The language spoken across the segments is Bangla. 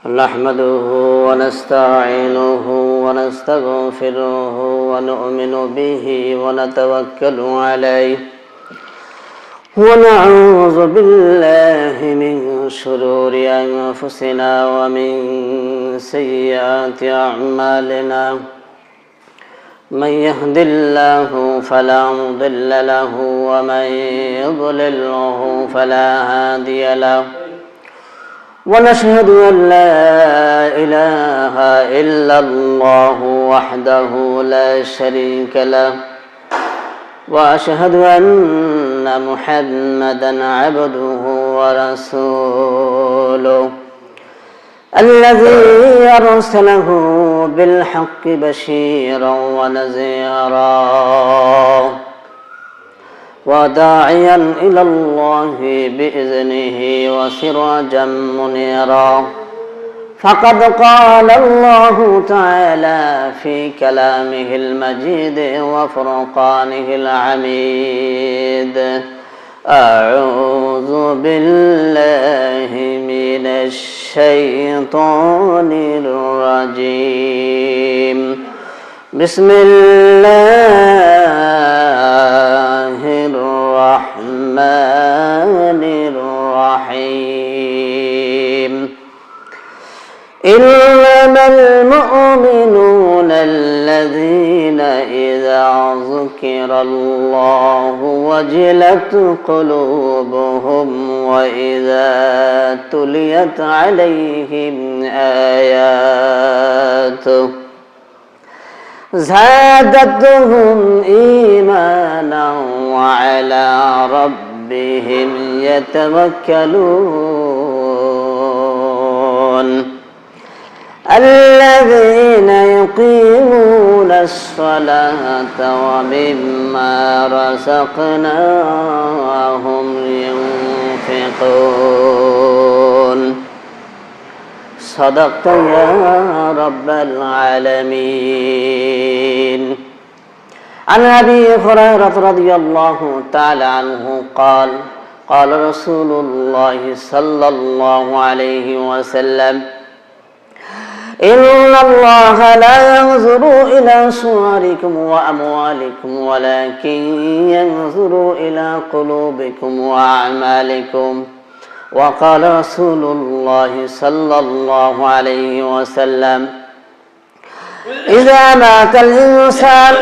نحمده ونستعينه ونستغفره ونؤمن به ونتوكل عليه ونعوذ بالله من شرور أنفسنا ومن سيئات أعمالنا من يهد الله فلا مضل له ومن يضلله فلا هادي له ونشهد أن لا إله إلا الله وحده لا شريك له وأشهد أن محمدا عبده ورسوله الذي أرسله بالحق بشيرا ونذيرا وداعيا إلى الله بإذنه وسراجا منيرا فقد قال الله تعالى في كلامه المجيد وفرقانه العميد أعوذ بالله من الشيطان الرجيم بسم الله الرحمن الرحيم إنما المؤمنون الذين إذا ذكر الله وجلت قلوبهم وإذا تليت عليهم آياته زادتهم إيمانا وعلى ربهم يتوكلون الذين يقيمون الصلاة ومما رزقناهم ينفقون صدقت يا رب العالمين عن أبي هريرة رضي الله تعالى عنه قال قال رسول الله صلى الله عليه وسلم إن الله لا ينظر إلى صوركم وأموالكم ولكن ينظر إلى قلوبكم وأعمالكم وقال رسول الله صلى الله عليه وسلم إذا مات الإنسان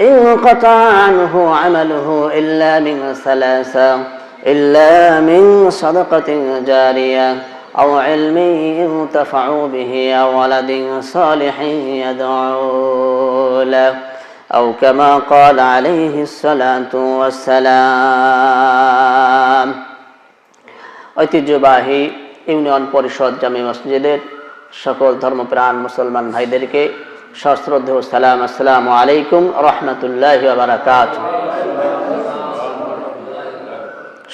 انقطع عنه عمله إلا من ثلاثة إلا من صدقة جارية أو علم ينتفع به أو ولد صالح يدعو له أو كما قال عليه الصلاة والسلام ঐতিহ্যবাহী ইউনিয়ন পরিষদ জামে মসজিদের সকল ধর্মপ্রাণ মুসলমান ভাইদেরকে সশ্রদ্ধেয় সালাম, আসসালামু আলাইকুম রহমতুল্লাহি ওয়া বারাকাতুহু।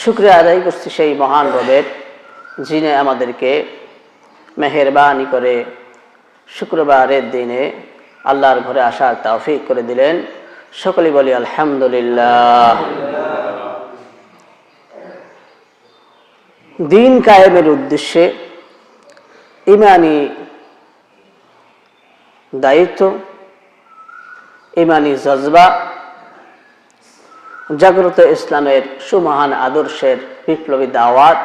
শুকরিয়া আদায় করছি সেই মহান রবের, যিনি আমাদেরকে মেহেরবানি করে শুক্রবারের দিনে আল্লাহর ঘরে আসার তৌফিক করে দিলেন। সকলেই বলি আলহামদুলিল্লাহ। দিন কায়েমের উদ্দেশ্যে ইমানি দায়িত্ব, ইমানি জজবা, জাগ্রত ইসলামের সুমহান আদর্শের বিপ্লবী দাওয়াত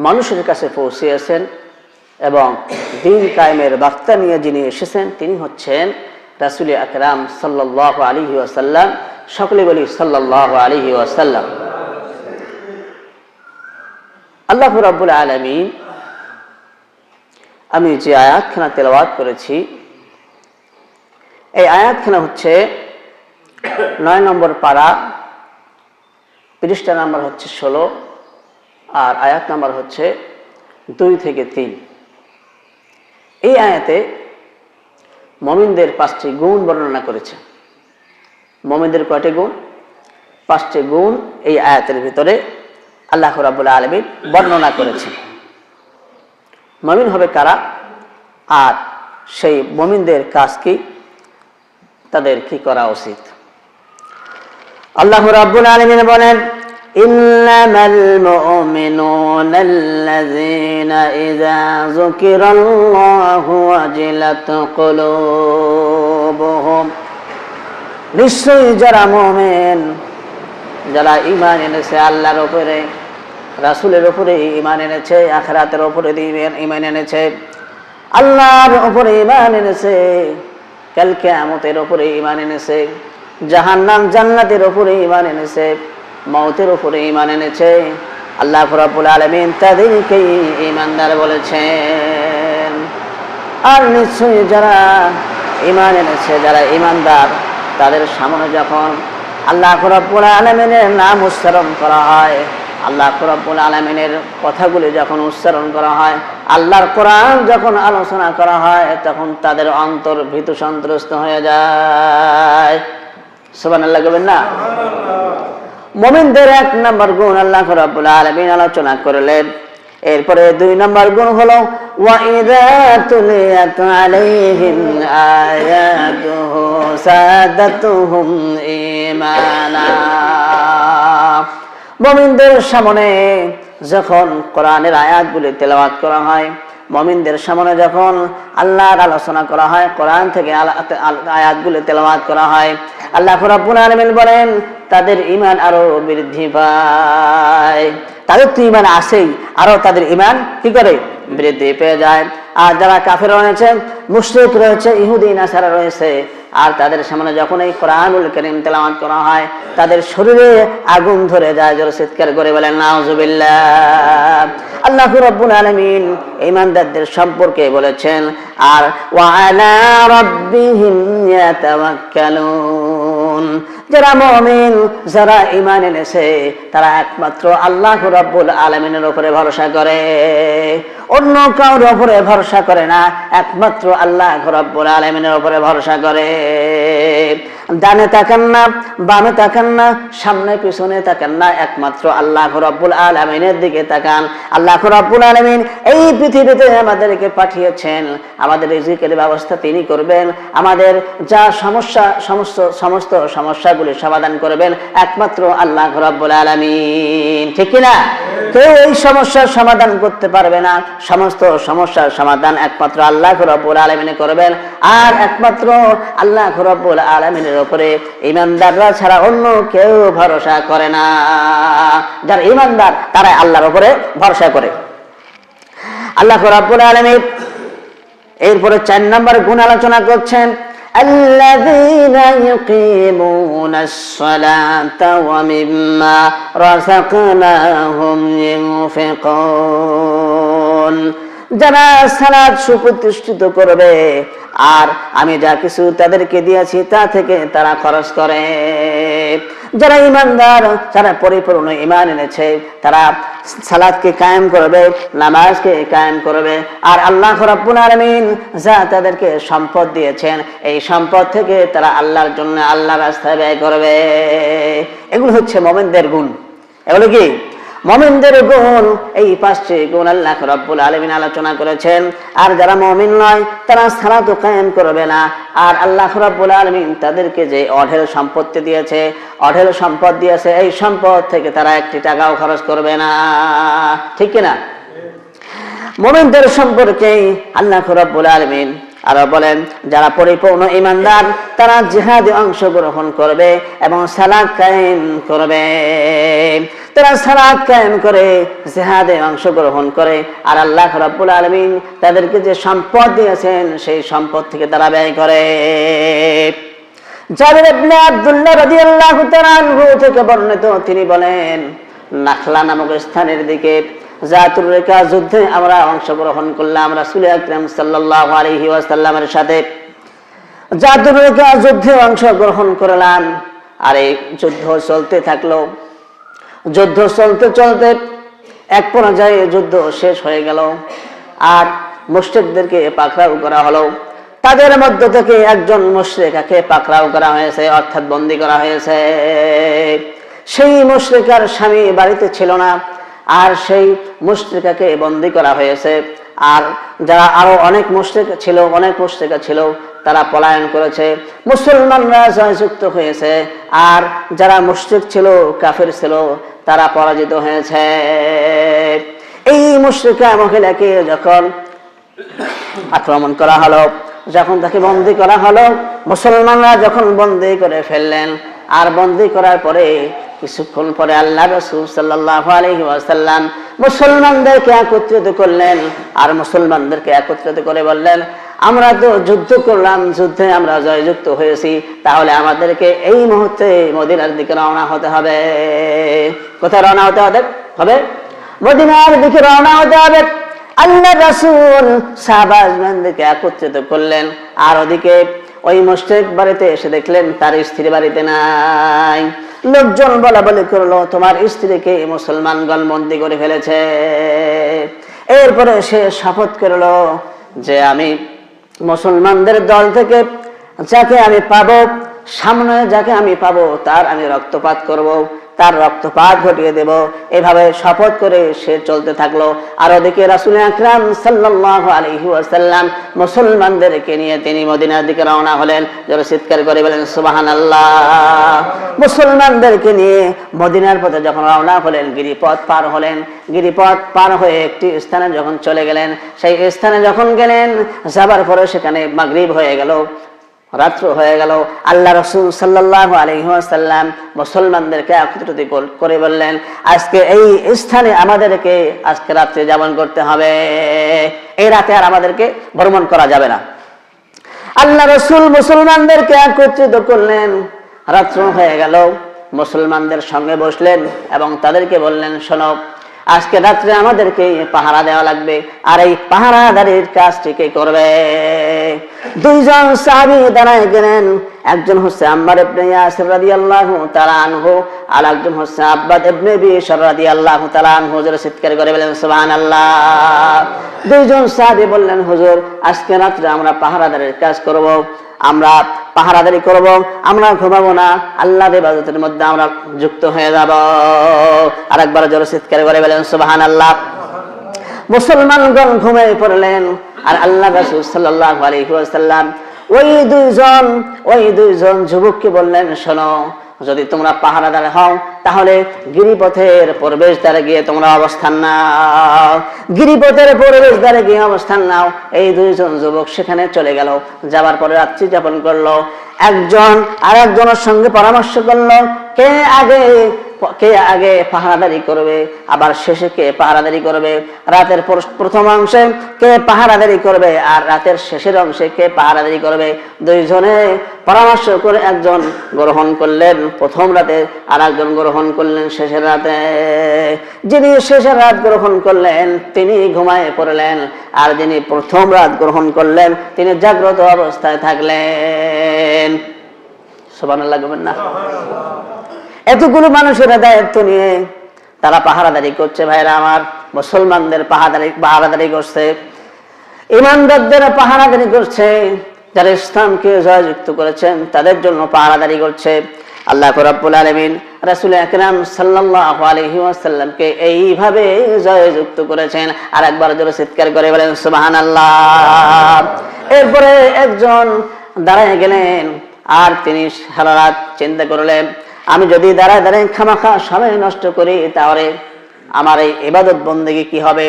মানুষের কাছে পৌঁছিয়েছেন এবং দিন কায়েমের বার্তা নিয়ে যিনি এসেছেন তিনি হচ্ছেন রাসূল আকরাম সাল্লাল্লাহু আলাইহি ওয়াসাল্লাম। সকলে বলি সাল্লাল্লাহু আলাইহি ওয়াসাল্লাম। আল্লাহ রাব্বুল আলামিন আমি যে আয়াতখানা তেলাওয়াত করেছি, এই আয়াতখানা হচ্ছে 9 নম্বর পারা, পৃষ্ঠা নাম্বার হচ্ছে 16 আর আয়াত নাম্বার হচ্ছে 2 থেকে 3। এই আয়াতে মুমিনদের 5টি গুণ বর্ণনা করেছে। মুমিনদের কয়টি গুণ? 5টি গুণ এই আয়াতের ভিতরে আল্লাহ রাব্বুল আলামিন বর্ণনা করেছেন। মুমিন হবে কারা আর সেই মুমিনদের কাজ কি, তাদের কি করা উচিত। আল্লাহ রাব্বুল আলামিন বলেন ইন্নামাল মুমিনুনা আল্লাযীনা ইযা যুকিরাল্লাহু ওয়াজিলাত কুলুবুহুম, নিশ্চয়ই যারা মুমিন, যারা ঈমান এনেছে আল্লাহর উপরে, রাসূলের উপরে ঈমান এনেছে, আখিরাতের উপরে ঈমান এনেছে, আল্লাহর উপরে ঈমান এনেছে, কাল কিয়ামতের উপরে ঈমান এনেছে, জাহান্নাম জান্নাতের উপরে ঈমান এনেছে, মওতের উপরে ঈমান এনেছে, আল্লাহ রাব্বুল আলামিন তাদেরকে ঈমানদার বলেছেন। আর নিশ্চয়ই যারা ঈমান এনেছে, যারা ঈমানদার, তাদের সামনে যখন আল্লাহ রাব্বুল আলামিনের নাম উচ্চারণ করা হয়, আল্লাহ রাব্বুল আলামিনের কথাগুলি যখন উচ্চারণ করা হয়, আল্লাহর কোরআন যখন আলোচনা করা হয়, তখন তাদের অন্তর ভীতু সন্ত্রস্ত হয়ে যায়। সুবহানাল্লাহ বলবেন না? মুমিনদের এক নম্বর গুণ আল্লাহ রাব্বুল আলামিন আলোচনা করলেন। এরপরে 2 নম্বর গুণ হলো ওয়াইদা তুলিয়াত আলাইহিম আয়াতুহু সাদাতুহুম ঈমানা। মুমিনদের সামনে যখন কোরআনের আয়াতগুলি তেলাওয়াত করা হয়, মুমিনদের সামনে যখন আল্লাহর আলোচনা করা হয়, কোরআন থেকে আয়াতগুলি তেলাওয়াত করা হয়, আল্লাহ রাব্বুল আলামিন বলেন তাদের ঈমান আরো বৃদ্ধি পায়। তাদের তো ঈমান আছেই, আরো তাদের ঈমান কি করে? বৃদ্ধি পেয়ে যায়। আর যারা কাফের রয়েছে, মুশরিক রয়েছে, ইহুদি নাসারা রয়েছে, আর তাদের সামনে যখন এই কোরআনুল কারীম তেলাওয়াত করা হয়, তাদের শরীরে আগুন ধরে যায়। জোরে চিৎকার করে বলেন নাউজুবিল্লাহ। আল্লাহ রাব্বুল আলামিন ঈমানদারদের সম্পর্কে বলেছেন, আর ওয়া আলা রাব্বিহিম ইয়াতাওয়াক্কালুন। যারা মুমিন, যারা ঈমান এনেছে, তারা একমাত্র আল্লাহ রাব্বুল আলামিনের উপরে ভরসা করে, অন্য কারোর উপরে ভরসা করে না, একমাত্র আল্লাহ রাব্বুল আলামিনের উপরে ভরসা করে। ডানে তাকান না, বামে তাকান না, সামনে পিছনে তাকান না, একমাত্র আল্লাহ রাব্বুল আলামিনের দিকে তাকান। আল্লাহ রাব্বুল আলামিন এই পৃথিবীতে আমাদেরকে পাঠিয়েছেন, আমাদের রিজিকের ব্যবস্থা তিনি করবেন, আমাদের যা সমস্যা, সমস্ত সমস্যাগুলি সমাধান করবেন একমাত্র আল্লাহ রাব্বুল আলামিন। ঠিক কি না? কেউ এই সমস্যার সমাধান করতে পারবে না, সমস্ত সমস্যার সমাধান একমাত্র আল্লাহ রাব্বুল আলামিন করবেন। আর একমাত্র আল্লাহ রাব্বুল আলামিনের উপরে ঈমানদাররা ছাড়া অন্য কেউ ভরসা করে না। যারা ঈমানদার তারা আল্লাহর উপরে ভরসা করে। আল্লাহ রাব্বুল আলামিন এরপরে 4 নম্বর গুণ আলোচনা করছেন, আল্লাযীনা ইউকিমুনাস সালাতা ওয়া মিম্মা রাযাকনাহুম ইউনফিকুন। যারা সালাত সুপ্রতিষ্ঠিত করবে, আর আমি যা কিছু তাদেরকে দিয়েছি তা থেকে তারা খরচ করে। যারা ঈমানদার, যারা পরিপূর্ণ ঈমান এনেছে, তারা সালাতকে কায়েম করবে, নামাজকে কায়েম করবে, আর আল্লাহ রাব্বুল আলামিন যা তাদেরকে সম্পদ দিয়েছেন, এই সম্পদ থেকে তারা আল্লাহর জন্য আল্লাহর রাস্তায় ব্যয় করবে। এগুলো হচ্ছে মুমিনদের গুণ। এগুলো কি? মুমিনদের গুণ। এই 5টি গুণ আল্লাহ রাব্বুল আলামিন আলোচনা করেছেন। আর যারা মুমিন নয়, তারা সালাত কায়েম করবে না। আর আল্লাহ রাব্বুল আলামিন তাদেরকে যে অঢেল সম্পত্তি দিয়েছে, অঢেল সম্পদ দিয়েছে, এই সম্পদ থেকে তারা 1টি টাকাও খরচ করবে না। ঠিক কি না? মুমিনদের সম্পর্কে আল্লাহ রাব্বুল আলামিন আরো বলেন, যারা পরিপূর্ণ ঈমানদার তারা জিহাদে অংশগ্রহণ করবে এবং সালাত কায়েম করবে। তারা সালাত কায়েম করে, জিহাদে অংশগ্রহণ করে, আর আল্লাহ রাব্বুল আলামিন তাদেরকে যে সম্পদ দিয়েছেন সেই সম্পদ থেকে তারা ব্যয় করে। জাবির ইবনে আব্দুল্লাহ রাদিয়াল্লাহু তাআলা আনহু থেকে বর্ণিত, তিনি বলেন, নাখলা নামক স্থানের দিকে জাতুর রিকা যুদ্ধে আমরা অংশগ্রহণ করলাম রাসূল আকরাম সাল্লাল্লাহু আলাইহি ওয়াসাল্লামের সাথে। জাতুর রিকা যুদ্ধে অংশগ্রহণ করলাম, আর এই যুদ্ধ চলতে থাকলো। যুদ্ধ চলতে চলতে এক পর্যায়ে যুদ্ধ শেষ হয়ে গেল, আর মুশরিকদেরকে পাকড়াও করা হলো। তাদের মধ্য থেকে একজন মুশরিকাকে পাকড়াও করা হয়েছে, অর্থাৎ বন্দী করা হয়েছে। সেই মুশরিকার স্বামী বাড়িতে ছিল না, আর সেই মুশরিকাকে বন্দী করা হয়েছে। আর যারা আরো অনেক মুশরিক ছিল, তারা পলায়ন করেছে, মুসলমানরা জয়যুক্ত হয়েছে, আর যারা মুশরিক ছিল, কাফির ছিল, তারা পরাজিত হয়েছে। এই মুশরিকা মহিলাকে যখন আক্রমণ করা হলো, যখন তাকে বন্দী করা হলো, মুসলমানরা যখন বন্দী করে ফেললেন, আর বন্দী করার পরে কিছুক্ষণ পরে আল্লাহ রাসূল সাল্লাল্লাহু আলাইহি ওয়াসাল্লাম মুসলমানদেরকে একত্রিত করলেন, আর মুসলমানদেরকে একত্রিত করে বললেন, আমরা তো যুদ্ধ করলাম, যুদ্ধে আমরা জয়যুক্ত হয়েছি, তাহলে আমাদেরকে এই মুহূর্তে মদিনার দিকে রওনা হতে হবে। কোথায় রওনা হতে হবে? মদিনার দিকে রওনা হতে হবে। আল্লাহ রাসূল সাহাবাদেরকে একত্রিত করলেন, আর ওদিকে ওই মুশরিক বাড়িতে এসে দেখলেন তার স্ত্রী বাড়িতে নাই। লোকজন বলা বলি করলো, তোমার স্ত্রীকে মুসলমানগণ বন্দী করে ফেলেছে। এরপরে সে শপথ করলো যে আমি মুসলমানদের দল থেকে যাকে আমি পাবো, সামনে যাকে আমি পাবো, তার আমি রক্তপাত করব, তার রক্তপাত ঘটিয়ে দেব। এভাবে শপথ করে সে চলতে থাকলো। আর ওদিকে রাসূল আকরাম সাল্লাল্লাহু আলাইহি ওয়াসাল্লাম মুসলমানদেরকে নিয়ে তিনি মদিনার দিকে রওনা হলেন। জোরে চিৎকার করে বলেন সুবহানাল্লাহ। মুসলমানদেরকে নিয়ে মদিনার পথে যখন রওনা হলেন, গিরিপথ পার হলেন। গিরিপথ পার হয়ে একটি স্থানে যখন চলে গেলেন, সেই স্থানে যখন গেলেন, যাবার পরে সেখানে মাগরিব হয়ে গেল, রাত্র হয়ে গেল। আল্লাহ রাসূল সাল্লাল্লাহু আলাইহি ওয়াসাল্লাম মুসলমানদেরকে একত্রিত করে বললেন, আজকে এই স্থানে আমাদেরকে আজকে রাত্রে যাপন করতে হবে, এই রাতে আর আমাদেরকে ভ্রমণ করা যাবে না। আল্লাহ রাসূল মুসলমানদেরকে একত্রিত করলেন, রাত্র হয়ে গেল। মুসলমানদের সঙ্গে বসলেন এবং তাদেরকে বললেন, শোনো, আজকে রাত্রে আমাদেরকে পাহারা দেওয়া লাগবে, আর এই পাহারাদারির কাজটি কে করবে? দুইজন সাহাবী দাঁড়ায় গেলেন। একজন হচ্ছে আম্মার ইবনে ইয়াসির রাদিয়াল্লাহু তাআলা আনহু, আর একজন হচ্ছে আব্বাদ ইবনে বিশর রাদিয়াল্লাহু তাআলা আনহু। হুজুর চিৎকার করে বলেন সুবহানাল্লাহ। দুইজন সাহাবী বললেন, হুজুর, আজকে রাত্রে আমরা পাহারাদারির কাজ করব, আমরা পাহারাদারি করব, আমরা ঘুমাবো না, আল্লাহর ইবাদতের মধ্যে আমরা যুক্ত হয়ে যাব। আরেকবার জোরে চিৎকার করে বলেন সুবহানাল্লাহ। মুসলমানগণ ঘুমিয়ে পড়লেন, আর আল্লাহ রাসূল সাল্লাল্লাহু আলাইহি ওয়াসাল্লাম ওই দুইজন যুবককে বললেন, শোনো, যদি তোমরা পাহারাদার হও তাহলে গিরিপথের প্রবেশদ্বারে গিয়ে তোমরা অবস্থান নাও। গিরিপথের প্রবেশদ্বারে গিয়ে অবস্থান নাও। এই দুইজন যুবক সেখানে চলে গেল। যাবার পরে রাত্রি যাপন করলো। একজন আর একজনের সঙ্গে পরামর্শ করলো, কে আগে পাহারাদারি করবে, আবার শেষে কে পাহারাদারি করবে। রাতের প্রথম অংশে কে পাহারাদারি করবে, আর রাতের শেষের অংশে কে পাহারাদারি করবে। দুইজনে পরামর্শ করে একজন গ্রহণ করলেন প্রথম রাতে, আর একজন গ্রহণ করলেন শেষের রাতে। যিনি শেষের রাত গ্রহণ করলেন তিনি ঘুমায় পড়লেন, আর যিনি প্রথম রাত গ্রহণ করলেন তিনি জাগ্রত অবস্থায় থাকলেন। সুবহানাল্লাহ বলবেন না? এতগুলো মানুষের দায়িত্ব নিয়ে তারা পাহারাদারি করছে। ভাইরা আমার, মুসলমানদের পাহারাদারি করছে, ইমানদারদের পাহারাদারি করছে, যারা ইসলামকে জয়যুক্ত করেছেন তাদের জন্য পাহারাদারি করছে। আল্লাহ রাব্বুল আলামিন রাসূল আকরাম সাল্লাল্লাহু আলাইহি ওয়াসাল্লামকে এইভাবে জয়যুক্ত করেছেন। আর একবার জোরে চিৎকার করে বলেন সুবহানাল্লাহ। এরপরে একজন দাঁড়ায় গেলেন, আর তিনি সারা রাত চিন্তা করলেন, আমি যদি দাঁড়ায় খামাখা সময় নষ্ট করি তাহলে আমার এই ইবাদত বন্দেগী কি হবে,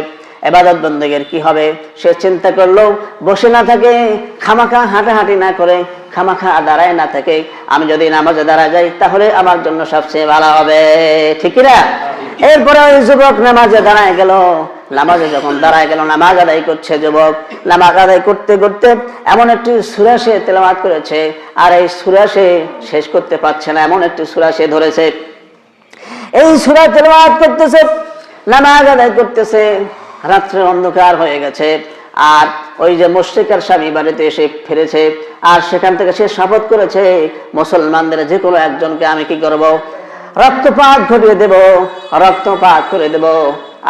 ইবাদত বন্দেগীর কি হবে। সে চিন্তা করলো, বসে না থাকে, খামাখা হাঁটাহাঁটি না করে, খামাখা দাঁড়ায় না থাকে, আমি যদি নামাজে দাঁড়ায় যাই তাহলে আমার জন্য সবচেয়ে ভালো হবে, ঠিক না? এরপরে ওই যুবক নামাজে দাঁড়ায় গেল। নামাজে যখন দাঁড়ায় গেল, নামাজ আদায় করছে যুবক। নামাজ আদায় করতে করতে এমন একটি সূরা সে তেলাওয়াত করেছে, আর এই সূরা সে শেষ করতে পারছে না, এমন একটি সূরা সে ধরেছে। এই সূরা তেলাওয়াত করতেছে, নামাজ আদায় করতেছে, রাত্রে অন্ধকার হয়ে গেছে। আর ওই যে মুশরিকের স্বামী বাড়িতে এসে ফিরেছে, আর সেখান থেকে সে শপথ করেছে, মুসলমানদের যে কোনো একজনকে আমি কি করব, রক্তপাত ঘটিয়ে দেব, রক্তপাত করে দেব।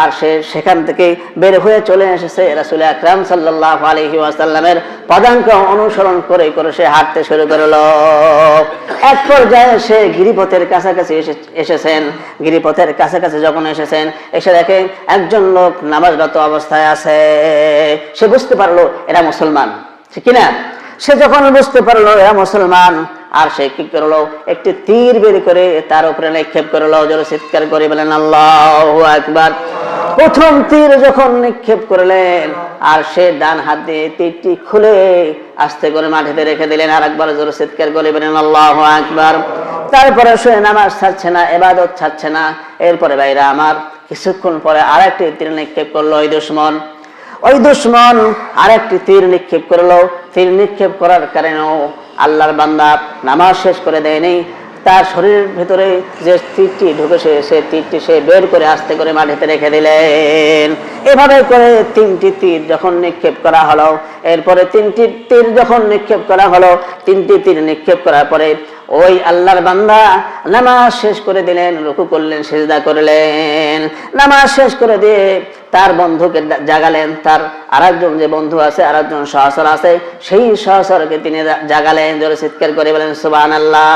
আর সে সেখান থেকে বের হয়ে চলে এসেছে রাসূল আকরাম সাল্লাল্লাহু আলাইহি ওয়াসাল্লামের পদাঙ্ক অনুসরণ করে করে সে হাঁটতে শুরু করলো। এক পর্যায়ে সে গিরিপথের কাছাকাছি এসেছেন। গিরিপথের কাছাকাছি যখন এসেছেন, এসে দেখে একজন লোক নামাজরত অবস্থায় আছে। সে বুঝতে পারলো এরা মুসলমান, ঠিক কিনা? সে যখন বুঝতে পারলো এরা মুসলমান, আর সে কি করলো, একটি তীর বের করে তার উপরে নিক্ষেপ করলো। জোরে চিৎকার করে বলেন আল্লাহু আকবার। প্রথম তীর যখন নিক্ষেপ করলেন, আর সে ডান হাত দিয়ে তীরটি খুলে আস্তে করে মাটিতে রেখে দিলেন। আর একবার জোরে চিৎকার করে বলেন আল্লাহু আকবার। তারপরে সে নামাজ ছাড়ছে না, ইবাদত ছাড়ছে না। এরপরে ভাইরা আমার, কিছুক্ষণ পরে আরেকটি তীর নিক্ষেপ করলো ওই দুশমন আরেকটি তীর নিক্ষেপ করলো। তীর নিক্ষেপ করার কারণেও আল্লাহর বান্দা নামাজ শেষ করে দেয়নি। তার শরীরের ভিতরে যে তীরটি ঢুকেছে, সে তীরটি সে বের করে আস্তে করে মাটিতে রেখে দিলেন। এভাবে করে 3টি তীর যখন নিক্ষেপ করা হলো, এরপরে 3টি তীর যখন নিক্ষেপ করা হলো, 3টি তীর নিক্ষেপ করার পরে ওই আল্লাহর বান্দা নামাজ শেষ করে দিলেন, রুকু করলেন, সিজদা করলেন। নামাজ শেষ করে দিয়ে তার বন্ধুকে জাগালেন। তার আরেকজন যে বন্ধু আছে, আরেকজন সহচর আছে, সেই সহচরকে তিনি জাগালেন। জোরে চিৎকার করে বলেন সুবহানাল্লাহ।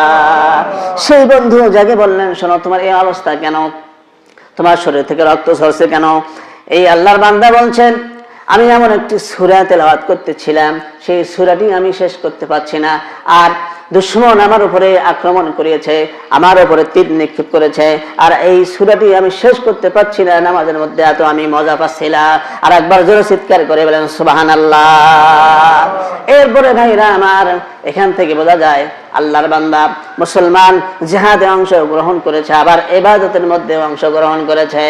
সেই বন্ধু জাগে বললেন, শোনো, তোমার এই অবস্থা কেন? তোমার শরীর থেকে রক্ত ঝরছে কেন? এই আল্লাহর বান্দা বলছেন, আমি এমন একটি সূরা তেলাওয়াত করতেছিলাম, সেই সূরাটি আমি শেষ করতে পারছি না। আর দুশমন আমার উপরে আক্রমণ করিয়েছে, আমার উপরে তীর নিক্ষেপ করেছে, আর এই সূরাটি আমি শেষ করতে পারছি না। নামাজের মধ্যে এত আমি মজা পাচ্ছিলাম। আর একবার জোরে চিৎকার করে বলেন সুবহানাল্লাহ। এরপরে ভাইরা আমার, এখান থেকে বোঝা যায় আল্লাহর বান্দা মুসলমান জিহাদে অংশগ্রহণ করেছে, আবার ইবাদতের মধ্যে অংশগ্রহণ করেছে।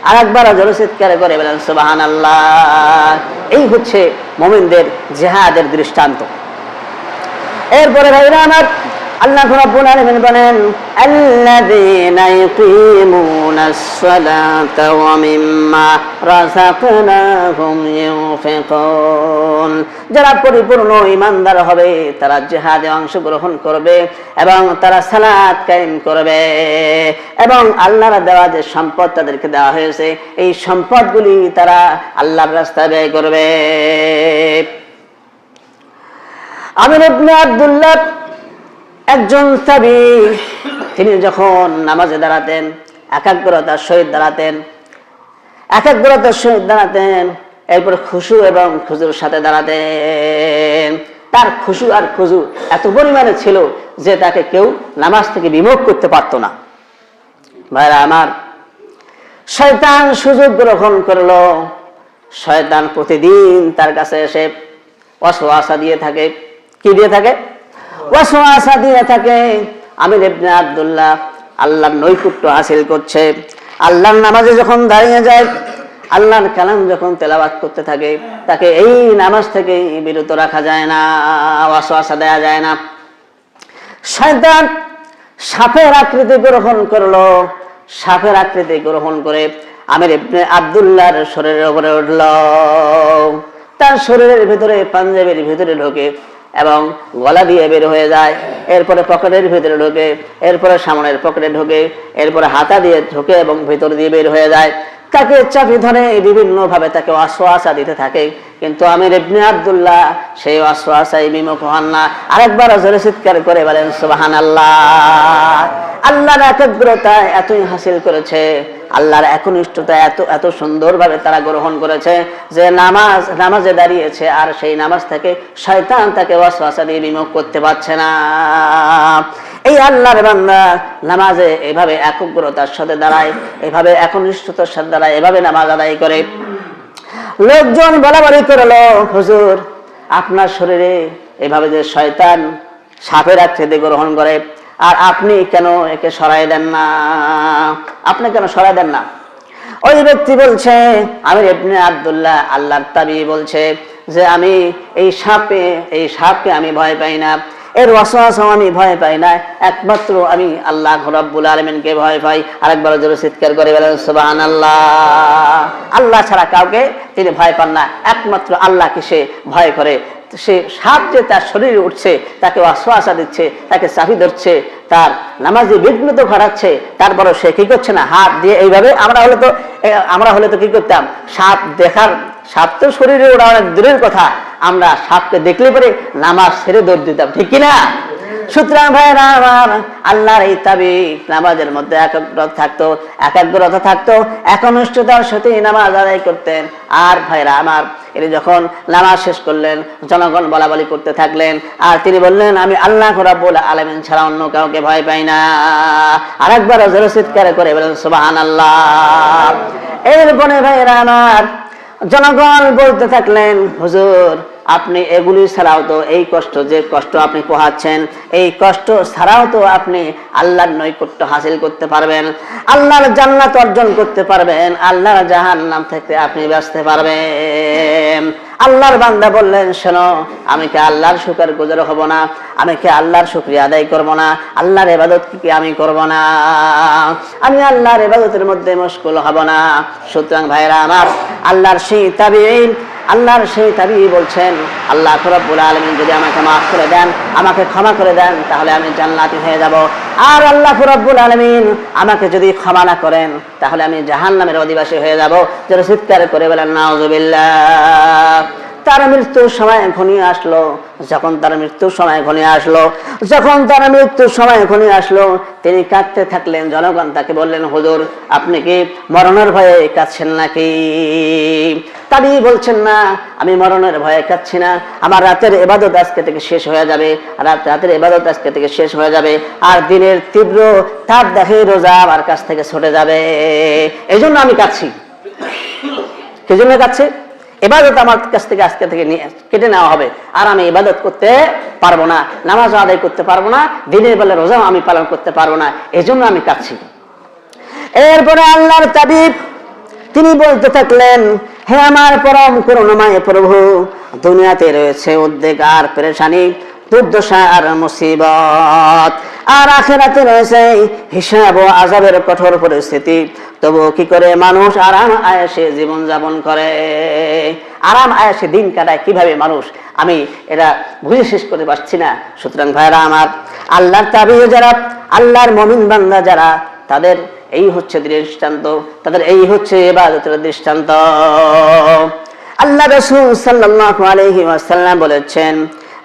আর একবার জোরে চিৎকার করে বলেন সুবহানাল্লাহ। এই হচ্ছে মুমিনদের জিহাদের দৃষ্টান্ত। এরপরে ভাইরা আমার, আল্লাহ রাব্বুল আলামিন বলেন, আল্লাযীনা ইউকিমুনাস সালাতা ওয়া মিম্মা রাযাকনাহুম ইউনফিকুন। যারা পরিপূর্ণ ঈমানদার হবে, তারা জিহাদে অংশগ্রহণ করবে এবং তারা সালাত কায়েম করবে, এবং আল্লাহর দেওয়া যে সম্পদ তাদেরকে দেওয়া হয়েছে, এই সম্পদগুলি তারা আল্লাহর রাস্তায় ব্যয় করবে। আমির ইবনে আব্দুল্লাহ একজন তাবী, তিনি যখন নামাজে দাঁড়াতেন, একাগ্রতার সহিত দাঁড়াতেন, এরপর খুশু এবং খুজুর সাথে দাঁড়াতেন। তার খুশু আর খুজু এত পরিমাণে ছিল যে তাকে কেউ নামাজ থেকে বিমুখ করতে পারত না। ভাইরা আমার, শয়তান সুযোগ গ্রহণ করলো। শয়তান প্রতিদিন তার কাছে এসে ওয়াসওয়াসা দিয়ে থাকে। কি দিয়ে থাকে? ওয়াসওয়াসা দিয়ে থাকে। আমির ইবনে আব্দুল্লাহ আল্লাহর নৈকট্য হাসিল করছে। আল্লাহর নামাজে যখন দাঁড়িয়ে যায়, আল্লাহর কালাম যখন তেলাওয়াত করতে থাকে, তাকে এই নামাজ থেকে বিরত রাখা যায় না, ওয়াসওয়াসা দেয়া যায় না। শয়তান সাপের আকৃতি গ্রহণ করলো। সাপের আকৃতি গ্রহণ করে আমির ইবনে আব্দুল্লাহর শরীরের উপরে উঠল। তার শরীরের ভিতরে, পাঞ্জাবির ভিতরে ঢোকে এবং গলা দিয়ে বের হয়ে যায়। এরপরে পকেটের ভিতরে ঢোকে, এরপরে সামনের পকেটে ঢোকে, এরপরে হাতা দিয়ে ঢোকে এবং ভিতর দিয়ে বের হয়ে যায়। তাকে চাপি ধরে বিভিন্ন ভাবে তাকে ওয়াসওয়াসা দিতে থাকে, কিন্তু আমির ইবনে আব্দুল্লাহ সেই ওয়াসওয়াসায় বিমুখ হন না। আরেকবার জোরে চিৎকার করে বলেন সুবহানাল্লাহ। আল্লাহর একাগ্রতা এতই হাসিল করেছে, আল্লাহর একনিষ্ঠতা এত সুন্দরভাবে তারা গ্রহণ করেছে যে নামাজে দাঁড়িয়েছে, আর সেই নামাজ থেকে শয়তান তাকে ওয়াসওয়াসা দিয়ে বিমুখ করতে পারছে না। এই আল্লাহর বান্দা নামাজে এভাবে একাগ্রতার সাথে দাঁড়ায়, এভাবে একনিষ্ঠতার সাথে দাঁড়ায়, এভাবে নামাজ আদায় করে। লোকজন বলাবলি করলো, হুজুর, আপনার শরীরে এভাবে যে শয়তান সাপের আকৃতি গ্রহণ করে, আর আপনি কেন একে সরাই দেন না? আপনি কেন সরাই দেন না? ওই ব্যক্তি বলছে, আমির ইবনে আব্দুল্লাহ আল্লাহর তাবী বলছে যে আমি এই সাপকে আমি ভয় পাই না, এর ওয়াসওয়াসা আমি ভয় পাই না, একমাত্র আমি আল্লাহ রাব্বুল আলামিনকে ভয় পাই। আরেকবার জোরে চিৎকার করে বলেন সুবহানাল্লাহ। আল্লাহ ছাড়া কাউকে তিনি ভয় পান না, একমাত্র আল্লাহকে সে ভয় করে। সে সাপ যে তার শরীরে উঠছে, তাকে ওয়াসওয়াসা দিচ্ছে, তাকে চাপি ধরছে, তার নামাজে বিঘ্নিত ঘটাচ্ছে, তারপরে সে কি করছে না, হাত দিয়ে এইভাবে। আমরা হলে তো কি করতাম, সাপ তো শরীরে ওঠা অনেক দূরের কথা, আমরা সাপকে দেখলে পরে নামাজ ছেড়ে দৌড় দিতাম, ঠিক কিনা? সুতরাং ভাইরা আমার, আল্লাহর এই তাবিজ নামাজের মধ্যে একাগ্রতা থাকতো, একনিষ্ঠতার সাথে নামাজ আদায় করতেন। আর ভাইরা আমার, এর যখন নামাজ শেষ করলেন, জনগণ বলাবলি করতে থাকলেন, আর তিনি বললেন, আমি আল্লাহ রাব্বুল আলামিন ছাড়া অন্য কাউকে ভয় পাই না। আরেকবার জোরে চিৎকার করে বলেন সুবহানাল্লাহ। এরপরে ভাইরা আমার, জনগণ বলতে থাকলেন, হুজুর আপনি এগুলি ছাড়াও তো এই কষ্ট, যে কষ্ট আপনি পোহাচ্ছেন, এই কষ্ট ছাড়াও তো আপনি আল্লাহর নৈকট্য হাসিল করতে পারবেন, আল্লাহর জান্নাত অর্জন করতে পারবেন, আল্লাহর জাহান্নাম থেকে আপনি বাঁচতে পারবেন। আল্লাহর বান্দা বললেন, শোনো, আমি কি আল্লাহর শুকরগুজার হব না? আমি কি আল্লাহর শুকরিয়া আদায় করব না? আল্লাহর ইবাদত কি আমি করব না? আমি আল্লাহর ইবাদতের মধ্যে মশগুল হব না? সুতরাং ভাইরা আমার, আল্লাহর সেই তাবিঈ বলছেন, আল্লাহ রাব্বুল আলামিন যদি আমাকে মাফ করে দেন, আমাকে ক্ষমা করে দেন, তাহলে আমি জান্নাতি হয়ে যাব। আর আল্লাহ রাব্বুল আলামিন আমাকে যদি ক্ষমা না করেন, তাহলে আমি জাহান্নামের অধিবাসী হয়ে যাব। যারা চিৎকার করে বলেন নাউযুবিল্লাহ। তার মৃত্যুর সময় ঘনিয়ে আসলো। যখন তার মৃত্যুর সময় ঘনিয়ে আসলো, তিনি কাঁদতে থাকলেন। জনগণ তাকে বললেন, হুজুর আপনি কি মরণের ভয়ে কাঁদছেন নাকি? তাবি বলছেন, না, আমি মরণের ভয়ে কাঁদছি না, আমার রাতের ইবাদত আজকে থেকে শেষ হয়ে যাবে, আর দিনের তীব্র তাপ দেখে রোজা আমার কাছ থেকে ছুটে যাবে, এই জন্য আমি কাঁদছি। কি জন্য কাঁদছি? ইবাদত আমার কাছ থেকে আজকে থেকে কেটে নেওয়া হবে, আর আমি ইবাদত করতে পারবো না, নামাজ আদায় করতে পারবো না, দিনের বেলা রোজা আমি পালন করতে পারবো না, এই জন্য আমি কাঁদছি। এরপরে আল্লাহর তাবিব তিনি বলতে থাকলেন, হে আমার পরম করুণাময় প্রভু, দুনিয়াতে রয়েছে উদ্বেগ আর পেরেশানি, দুর্দশা আর মুসিবত, আর আখিরাতে রয়েছে হিসাব ও আযাবের কঠোর পরিস্থিতি। তবু কি করে মানুষ আরাম আয়েশে জীবন যাপন করে, আরাম আয়েশে দিন কাটায় কিভাবে মানুষ, আমি এটা বুঝে শেষ করতে পারছি না। সুতরাং ভাইরা আমার, আল্লাহর তাবিঈ যারা, আল্লাহর মুমিন বান্দা যারা, তাদের এই হচ্ছে দৃষ্টান্ত, তাদের এই হচ্ছে ইবাদতের দৃষ্টান্ত। আল্লাহ রাসূল সাল্লাল্লাহু আলাইহি ওয়াসাল্লাম বলেছেন,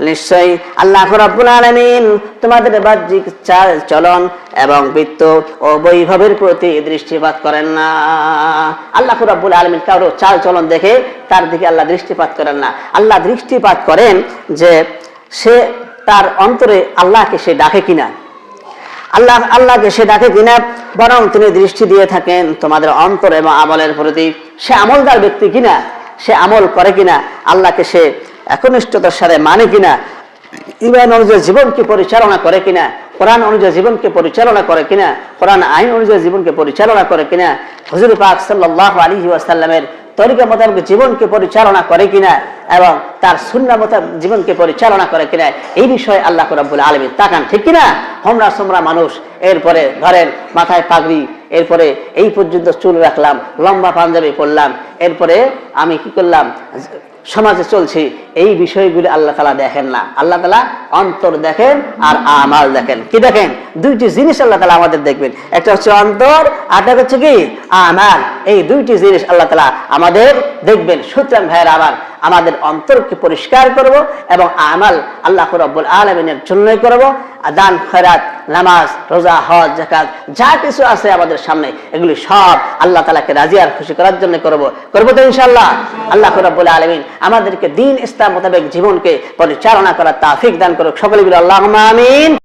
নিশ্চয়ই আল্লাহ রাব্বুল আলামিন তোমাদের বাহ্যিক চাল চলন এবং বৃত্ত ও বৈভবের প্রতি দৃষ্টিপাত করেন না। আল্লাহ রাব্বুল আলামিন কারো চাল চলন দেখে তার দিকে আল্লাহ দৃষ্টিপাত করেন না। আল্লাহ দৃষ্টিপাত করেন যে সে তার অন্তরে আল্লাহকে সে ডাকে কিনা, আল্লাহকে সে ডাকে কিনা, বরং তিনি দৃষ্টি দিয়ে থাকেন তোমাদের অন্তর এবং আমলের প্রতি। সে আমলদার ব্যক্তি কিনা, সে আমল করে কিনা, আল্লাহকে সে একনিষ্ঠতার সাথে মানে কিনা, ঈমান অনুযায়ী জীবনকে পরিচালনা করে কিনা, কোরআন অনুযায়ী জীবনকে পরিচালনা করে কিনা, কোরআন আইন অনুযায়ী জীবনকে পরিচালনা করে কিনা, হুজুর পাক সাল্লাল্লাহু আলাইহি ওয়াসাল্লামের তরিকা মোতাবেক জীবনকে পরিচালনা করে কিনা, এবং তার সুন্নাহ মোতাবেক জীবনকে পরিচালনা করে কিনা, এই বিষয়ে আল্লাহ রাব্বুল আলামিন তাকান, ঠিক কিনা? হোমরা সোমরা মানুষ, এরপরে ধরেন মাথায় পাগড়ি, এরপরে এই পর্যন্ত চুল রাখলাম, লম্বা পাঞ্জাবি পরলাম, এরপরে আমি কি করলাম, সমাজে চলছি, এই বিষয়গুলি আল্লাহ তাআলা দেখেন না। আল্লাহ তাআলা অন্তর দেখেন আর আমাল দেখেন। কি দেখেন? দুইটি জিনিস আল্লাহ তাআলা আমাদের দেখবেন, একটা হচ্ছে অন্তর, আর একটা হচ্ছে কি আমাল। এই দুইটি জিনিস আল্লাহ তাআলা আমাদের দেখবেন। সুতরাং ভাইয়েরা আমার, আমাদের অন্তরকে পরিষ্কার করব এবং আমাল আল্লাহ রাব্বুল আলামিনের জন্যই করব। দান খয়রাত, নামাজ, রোজা, হজ, যাকাত, যা কিছু আছে আমাদের সামনে, এগুলি সব আল্লাহ তাআলাকে রাজি আর খুশি করার জন্য করব তো ইনশাআল্লাহ। আল্লাহ রাব্বুল আলামিন আমাদেরকে দ্বীন ইসলাম মোতাবেক জীবনকে পরিচালনা করার তৌফিক দান করুক। সকলে বলি আল্লাহুম্মা আমিন।